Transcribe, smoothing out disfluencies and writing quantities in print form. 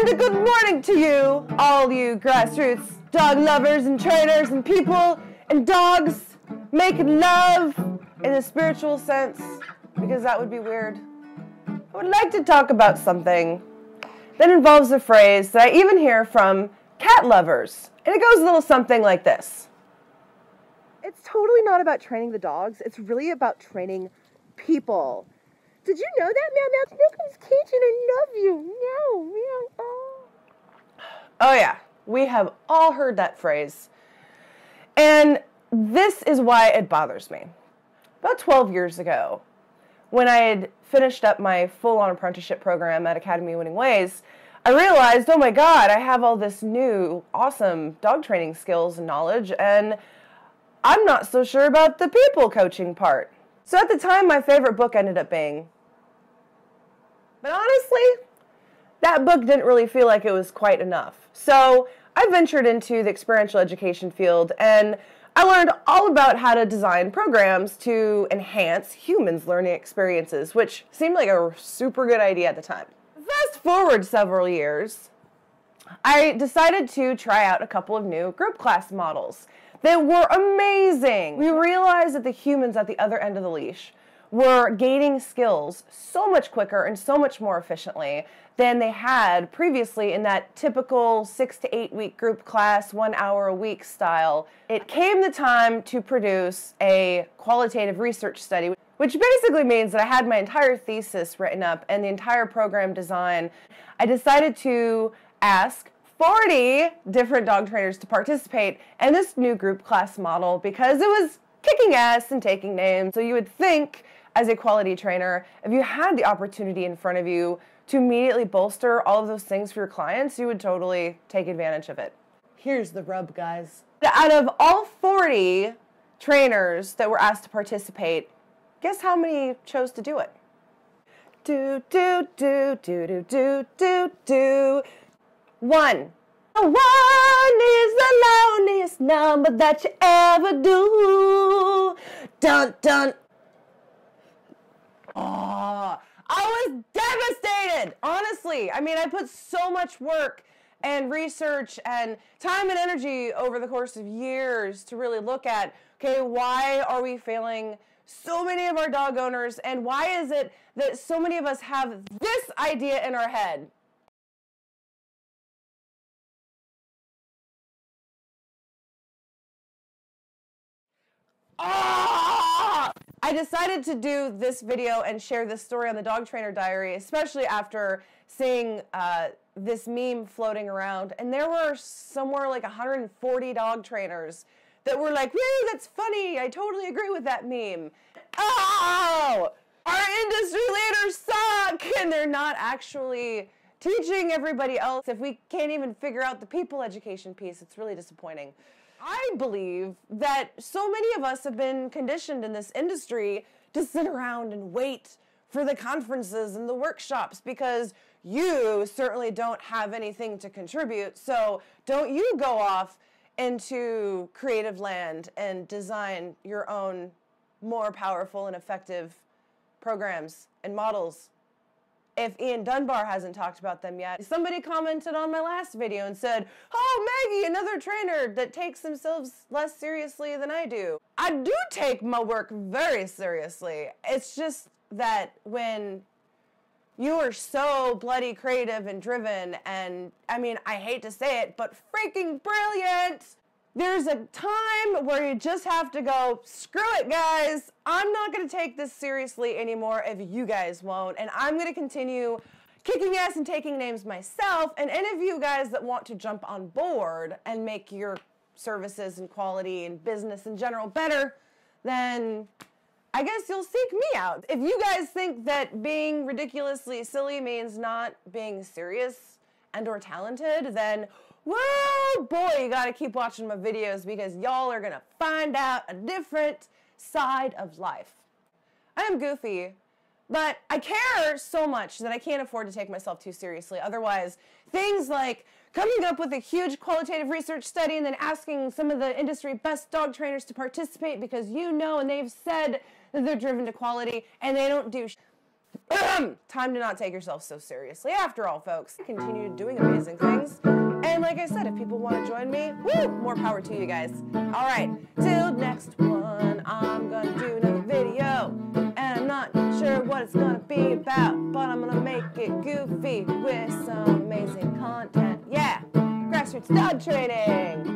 And good morning to you, all you grassroots dog lovers and trainers and people and dogs making love in a spiritual sense, because that would be weird. I would like to talk about something that involves a phrase that I even hear from cat lovers, and it goes a little something like this. It's totally not about training the dogs. It's really about training people. Did you know that, Meow Meow? Here comes Cajun, I love you. Meow, meow, oh. Oh yeah, we have all heard that phrase. And this is why it bothers me. About 12 years ago, when I had finished up my full-on apprenticeship program at Academy Winning Ways, I realized, oh my God, I have all this new, awesome dog training skills and knowledge, and I'm not so sure about the people coaching part. So at the time, my favorite book ended up being, but honestly, that book didn't really feel like it was quite enough. So I ventured into the experiential education field, and I learned all about how to design programs to enhance humans' learning experiences, which seemed like a super good idea at the time. Fast forward several years, I decided to try out a couple of new group class models that were amazing. We realized that the humans at the other end of the leash were gaining skills so much quicker and so much more efficiently than they had previously in that typical 6 to 8 week group class, 1 hour a week style. It came the time to produce a qualitative research study, which basically means that I had my entire thesis written up and the entire program design. I decided to ask 40 different dog trainers to participate in this new group class model because it was kicking ass and taking names. So you would think, as a quality trainer, if you had the opportunity in front of you to immediately bolster all of those things for your clients, you would totally take advantage of it. Here's the rub, guys. Out of all 40 trainers that were asked to participate, guess how many chose to do it? Do, do, do, do, do, do, do, do. One. One is the loneliest number that you ever do. Dun, dun. Oh, I was devastated, honestly. I mean, I put so much work and research and time and energy over the course of years to really look at, okay, why are we failing so many of our dog owners, and why is it that so many of us have this idea in our head? I decided to do this video and share this story on the Dog Trainer Diary, especially after seeing this meme floating around. And there were somewhere like 140 dog trainers that were like, woo, that's funny. I totally agree with that meme. Oh, our industry leaders suck. And they're not actually teaching everybody else. If we can't even figure out the people education piece, it's really disappointing. I believe that so many of us have been conditioned in this industry to sit around and wait for the conferences and the workshops because you certainly don't have anything to contribute. So don't you go off into creative land and design your own more powerful and effective programs and models. If Ian Dunbar hasn't talked about them yet. Somebody commented on my last video and said, oh, Maggie, another trainer that takes themselves less seriously than I do. I do take my work very seriously. It's just that when you are so bloody creative and driven and, I mean, I hate to say it, but freaking brilliant, there's a time where you just have to go, screw it, guys. I'm not going to take this seriously anymore if you guys won't. And I'm going to continue kicking ass and taking names myself. And any of you guys that want to jump on board and make your services and quality and business in general better, then I guess you'll seek me out. If you guys think that being ridiculously silly means not being serious and or talented, then well, boy, you gotta keep watching my videos because y'all are gonna find out a different side of life. I am goofy, but I care so much that I can't afford to take myself too seriously. Otherwise, things like coming up with a huge qualitative research study and then asking some of the industry best dog trainers to participate because you know and they've said that they're driven to quality and they don't do Time to not take yourself so seriously after all, folks. Continue doing amazing things. And like I said, if people want to join me, woo, more power to you guys. All right, till next one, I'm going to do another video. And I'm not sure what it's going to be about, but I'm going to make it goofy with some amazing content. Yeah, Grassroots Dog Training.